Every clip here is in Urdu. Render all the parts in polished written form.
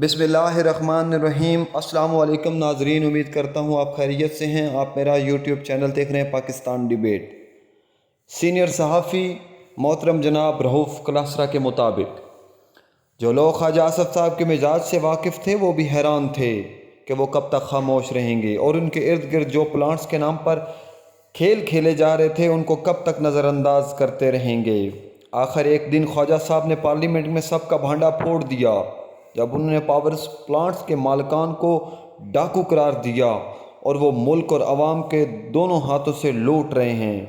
بسم اللہ الرحمن الرحیم۔ السلام علیکم ناظرین، امید کرتا ہوں آپ خیریت سے ہیں۔ آپ میرا یوٹیوب چینل دیکھ رہے ہیں پاکستان ڈیبیٹ۔ سینئر صحافی محترم جناب رؤف کلاسرا کے مطابق جو لوگ خواجہ آصف صاحب کے مزاج سے واقف تھے وہ بھی حیران تھے کہ وہ کب تک خاموش رہیں گے، اور ان کے ارد گرد جو پلانٹس کے نام پر کھیل کھیلے جا رہے تھے ان کو کب تک نظر انداز کرتے رہیں گے۔ آخر ایک دن خواجہ صاحب نے پارلیمنٹ میں سب کا بھانڈا پھوڑ دیا جب انہوں نے پاور پلانٹس کے مالکان کو ڈاکو قرار دیا اور وہ ملک اور عوام کے دونوں ہاتھوں سے لوٹ رہے ہیں۔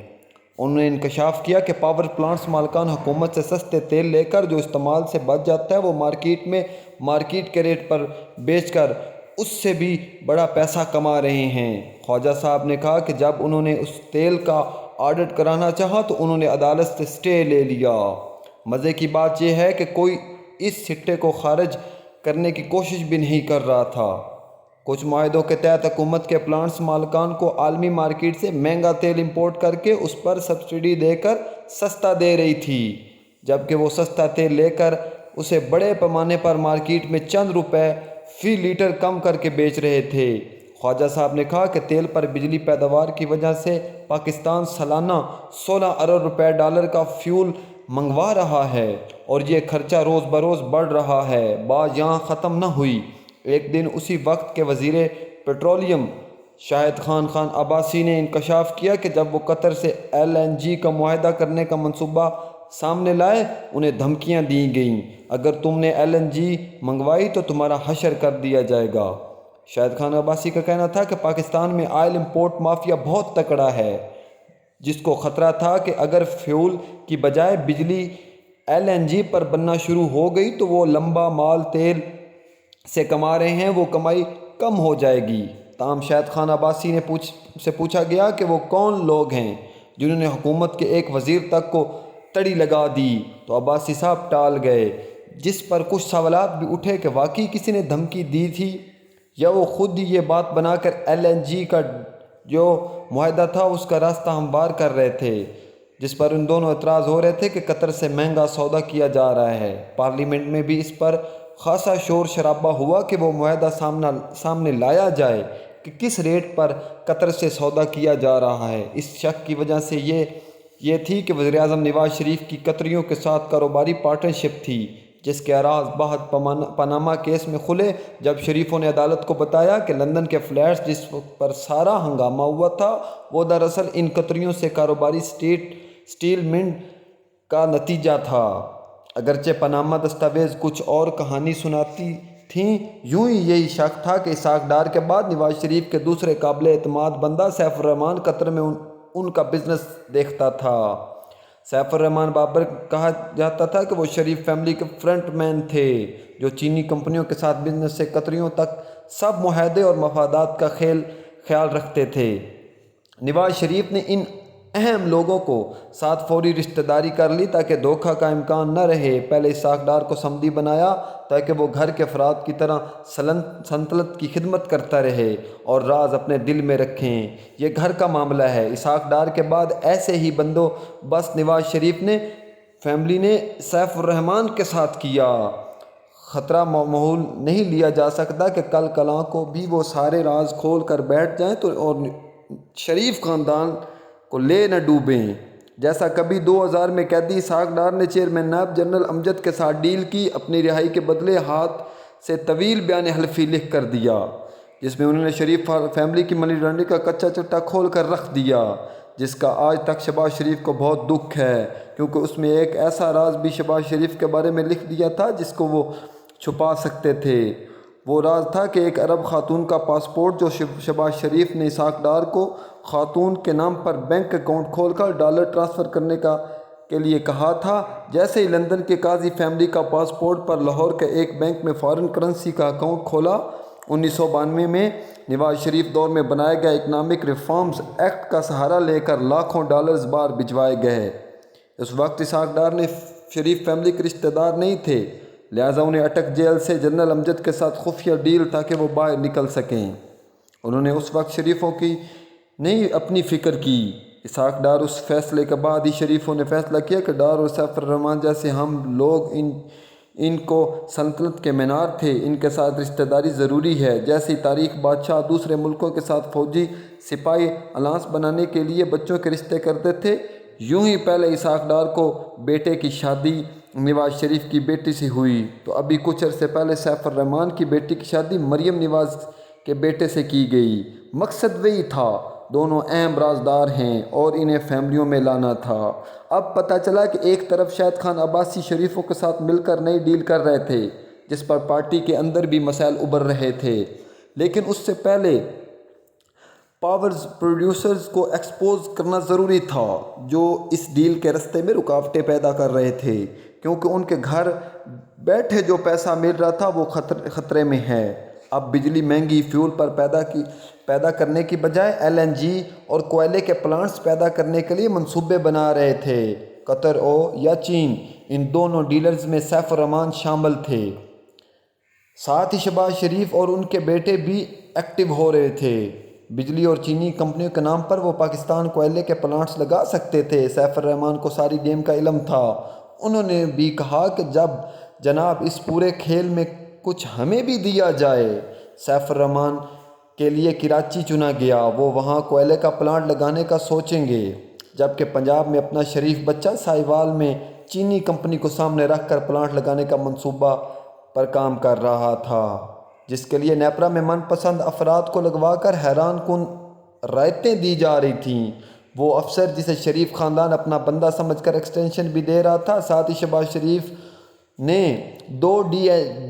انہوں نے انکشاف کیا کہ پاور پلانٹس مالکان حکومت سے سستے تیل لے کر جو استعمال سے بچ جاتا ہے وہ مارکیٹ کے ریٹ پر بیچ کر اس سے بھی بڑا پیسہ کما رہے ہیں۔ خواجہ صاحب نے کہا کہ جب انہوں نے اس تیل کا آڈٹ کرانا چاہا تو انہوں نے عدالت سے سٹے لے لیا۔ مزے کی بات یہ ہے کہ کوئی اس سٹے کو خارج کرنے کی کوشش بھی نہیں کر رہا تھا۔ کچھ معاہدوں کے تحت حکومت کے پلانٹس مالکان کو عالمی مارکیٹ سے مہنگا تیل امپورٹ کر کے اس پر سبسڈی دے کر سستا دے رہی تھی، جبکہ وہ سستا تیل لے کر اسے بڑے پیمانے پر مارکیٹ میں چند روپے فی لیٹر کم کر کے بیچ رہے تھے۔ خواجہ صاحب نے کہا کہ تیل پر بجلی پیداوار کی وجہ سے پاکستان سالانہ 16 ارب روپے ڈالر کا فیول منگوا رہا ہے اور یہ خرچہ روز بروز بڑھ رہا ہے۔ بات یہاں ختم نہ ہوئی۔ ایک دن اسی وقت کے وزیر پیٹرولیم شاہد خان عباسی نے انکشاف کیا کہ جب وہ قطر سے LNG کا معاہدہ کرنے کا منصوبہ سامنے لائے انہیں دھمکیاں دی گئیں، اگر تم نے LNG منگوائی تو تمہارا حشر کر دیا جائے گا۔ شاہد خان عباسی کا کہنا تھا کہ پاکستان میں آئل امپورٹ مافیا بہت تکڑا ہے، جس کو خطرہ تھا کہ اگر فیول کی بجائے بجلی LNG پر بننا شروع ہو گئی تو وہ لمبا مال تیل سے کما رہے ہیں، وہ کمائی کم ہو جائے گی۔ تاہم شاہد خان عباسی سے پوچھا گیا کہ وہ کون لوگ ہیں جنہوں نے حکومت کے ایک وزیر تک کو تڑی لگا دی تو عباسی صاحب ٹال گئے، جس پر کچھ سوالات بھی اٹھے کہ واقعی کسی نے دھمکی دی تھی یا وہ خود ہی یہ بات بنا کر LNG کا جو معاہدہ تھا اس کا راستہ ہموار کر رہے تھے، جس پر ان دونوں اعتراض ہو رہے تھے کہ قطر سے مہنگا سودا کیا جا رہا ہے۔ پارلیمنٹ میں بھی اس پر خاصا شور شرابہ ہوا کہ وہ معاہدہ سامنے لایا جائے کہ کس ریٹ پر قطر سے سودا کیا جا رہا ہے۔ اس شک کی وجہ سے یہ تھی کہ وزیراعظم نواز شریف کی قطریوں کے ساتھ کاروباری پارٹنرشپ تھی، جس کے راز بعد پاناما کیس میں کھلے جب شریفوں نے عدالت کو بتایا کہ لندن کے فلیٹس جس پر سارا ہنگامہ ہوا تھا وہ دراصل ان قطریوں سے کاروباری سٹیل منٹ کا نتیجہ تھا۔ اگرچہ پاناما دستاویز کچھ اور کہانی سناتی تھیں، یوں ہی یہی شک تھا کہ اسحاق ڈار کے بعد نواز شریف کے دوسرے قابل اعتماد بندہ سیف الرحمن قطر میں ان کا بزنس دیکھتا تھا۔ سیف الرحمن بابر کہا جاتا تھا کہ وہ شریف فیملی کے فرنٹ مین تھے جو چینی کمپنیوں کے ساتھ بزنس سے قطریوں تک سب معاہدے اور مفادات کا خیال رکھتے تھے۔ نواز شریف نے ان اہم لوگوں کو ساتھ فوری رشتہ داری کر لی تاکہ دھوکہ کا امکان نہ رہے۔ پہلے اسحاق ڈار کو سمدی بنایا تاکہ وہ گھر کے افراد کی طرح سلطنت کی خدمت کرتا رہے اور راز اپنے دل میں رکھیں، یہ گھر کا معاملہ ہے۔ اسحاق ڈار کے بعد ایسے ہی بندوبست نواز شریف نے فیملی نے سیف الرحمن کے ساتھ کیا۔ خطرہ معمول نہیں لیا جا سکتا کہ کل کلاں کو بھی وہ سارے راز کھول کر بیٹھ جائیں اور شریف خاندان کو لے نہ ڈوبیں، جیسا کبھی 2000 میں قیدی اسحاق ڈار نے چیئرمین نیب جنرل امجد کے ساتھ ڈیل کی، اپنی رہائی کے بدلے ہاتھ سے طویل بیان حلفی لکھ کر دیا جس میں انہوں نے شریف فیملی کی منی لانڈرنگ کا کچا چٹا کھول کر رکھ دیا، جس کا آج تک شہباز شریف کو بہت دکھ ہے، کیونکہ اس میں ایک ایسا راز بھی شہباز شریف کے بارے میں لکھ دیا تھا جس کو وہ چھپا سکتے تھے۔ وہ راز تھا کہ ایک عرب خاتون کا پاسپورٹ جو شہباز شریف نے اسحاق ڈار کو خاتون کے نام پر بینک اکاؤنٹ کھول کر ڈالر ٹرانسفر کرنے کے لیے کہا تھا، جیسے ہی لندن کے قاضی فیملی کا پاسپورٹ پر لاہور کے ایک بینک میں فارن کرنسی کا اکاؤنٹ کھولا۔ 1992 میں نواز شریف دور میں بنائے گئے اکنامک ریفارمز ایکٹ کا سہارا لے کر لاکھوں ڈالرز باہر بھجوائے گئے۔ اس وقت اسحاق ڈار نے شریف فیملی کے رشتہ دار نہیں تھے، لہٰذا انہیں اٹک جیل سے جنرل امجد کے ساتھ خفیہ ڈیل تاکہ وہ باہر نکل سکیں۔ انہوں نے اس وقت شریفوں کی نہیں اپنی فکر کی۔ اسحاق ڈار اس فیصلے کے بعد ہی شریفوں نے فیصلہ کیا کہ ڈار اور سیف الرحمن جیسے ہم لوگ ان کو سلطنت کے مینار تھے، ان کے ساتھ رشتہ داری ضروری ہے۔ جیسی تاریخ بادشاہ دوسرے ملکوں کے ساتھ فوجی سپاہی الائنس بنانے کے لیے بچوں کے رشتے کرتے تھے، یوں ہی پہلے اسحاق ڈار کو بیٹے کی شادی نواز شریف کی بیٹی سے ہوئی، تو ابھی کچھ عرصے پہلے سیف الرحمن کی بیٹی کی شادی مریم نواز کے بیٹے سے کی گئی۔ مقصد وہی تھا، دونوں اہم رازدار ہیں اور انہیں فیملیوں میں لانا تھا۔ اب پتہ چلا کہ ایک طرف شاہد خان عباسی شریفوں کے ساتھ مل کر نئی ڈیل کر رہے تھے، جس پر پارٹی کے اندر بھی مسائل ابھر رہے تھے، لیکن اس سے پہلے پاورز پروڈیوسرز کو ایکسپوز کرنا ضروری تھا، جو اس ڈیل کے راستے میں رکاوٹیں پیدا کر رہے تھے، کیونکہ ان کے گھر بیٹھے جو پیسہ مل رہا تھا وہ خطرے میں ہے۔ اب بجلی مہنگی، فیول پر پیدا کرنے کی بجائے LNG اور کوئلے کے پلانٹس پیدا کرنے کے لیے منصوبے بنا رہے تھے۔ قطر یا چین، ان دونوں ڈیلرز میں سیف الرحمن شامل تھے۔ ساتھ ہی شہباز شریف اور ان کے بیٹے بھی ایکٹیو ہو رہے تھے۔ بجلی اور چینی کمپنیوں کے نام پر وہ پاکستان کوئلے کے پلانٹس لگا سکتے تھے۔ سیف الرحمن کو ساری گیم کا علم تھا۔ انہوں نے بھی کہا کہ جناب اس پورے کھیل میں کچھ ہمیں بھی دیا جائے۔ سیف الرحمن کے لیے کراچی چنا گیا، وہ وہاں کوئلے کا پلانٹ لگانے کا سوچیں گے، جبکہ پنجاب میں اپنا شریف بچہ ساہیوال میں چینی کمپنی کو سامنے رکھ کر پلانٹ لگانے کا منصوبہ پر کام کر رہا تھا، جس کے لیے نیپرا میں من پسند افراد کو لگوا کر حیران کن رعایتیں دی جا رہی تھیں۔ وہ افسر جسے شریف خاندان اپنا بندہ سمجھ کر ایکسٹینشن بھی دے رہا تھا۔ ساتھ ہی شہباز شریف نے 2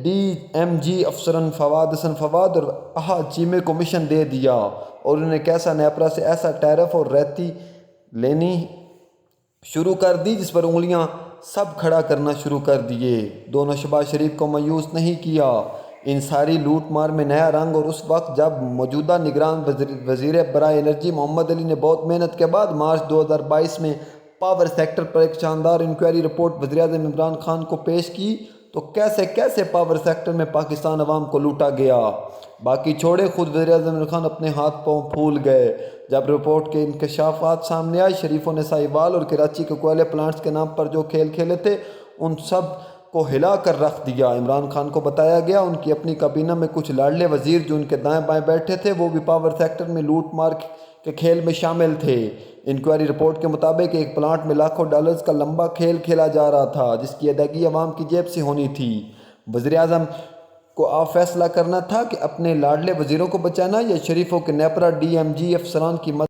DMG افسران فواد حسن فواد اور احد چیمے کو مشن دے دیا اور انہیں کیسا نیپرا سے ایسا ٹیرف اور رعایتی لینی شروع کر دی جس پر انگلیاں سب کھڑا کرنا شروع کر دیے۔ دونوں شہباز شریف کو مایوس نہیں کیا۔ ان ساری لوٹ مار میں نیا رنگ، اور اس وقت جب موجودہ نگران وزیر برائے انرجی محمد علی نے بہت محنت کے بعد مارچ 2022 میں پاور سیکٹر پر ایک شاندار انکوائری رپورٹ وزیراعظم عمران خان کو پیش کی، تو کیسے پاور سیکٹر میں پاکستان عوام کو لوٹا گیا۔ باقی چھوڑے، خود وزیراعظم عمران خان اپنے ہاتھ پاؤں پھول گئے جب رپورٹ کے انکشافات سامنے آئے۔ شریفوں نے ساہیوال اور کراچی کے کوئلے پلانٹس کے نام پر جو کھیل کھیلے تھے ان سب کو ہلا کر رکھ دیا۔ عمران خان کو بتایا گیا ان کی اپنی کابینہ میں کچھ لاڈلے وزیر جو ان کے دائیں بائیں بیٹھے تھے وہ بھی پاور سیکٹر میں لوٹ مار کے کھیل میں شامل تھے۔ انکوائری رپورٹ کے مطابق ایک پلانٹ میں لاکھوں ڈالرز کا لمبا کھیل کھیلا جا رہا تھا، جس کی ادائیگی عوام کی جیب سے ہونی تھی۔ وزیراعظم کو اب فیصلہ کرنا تھا کہ اپنے لاڈلے وزیروں کو بچانا یا شریفوں کے نیپرا DMG افسران کی مدد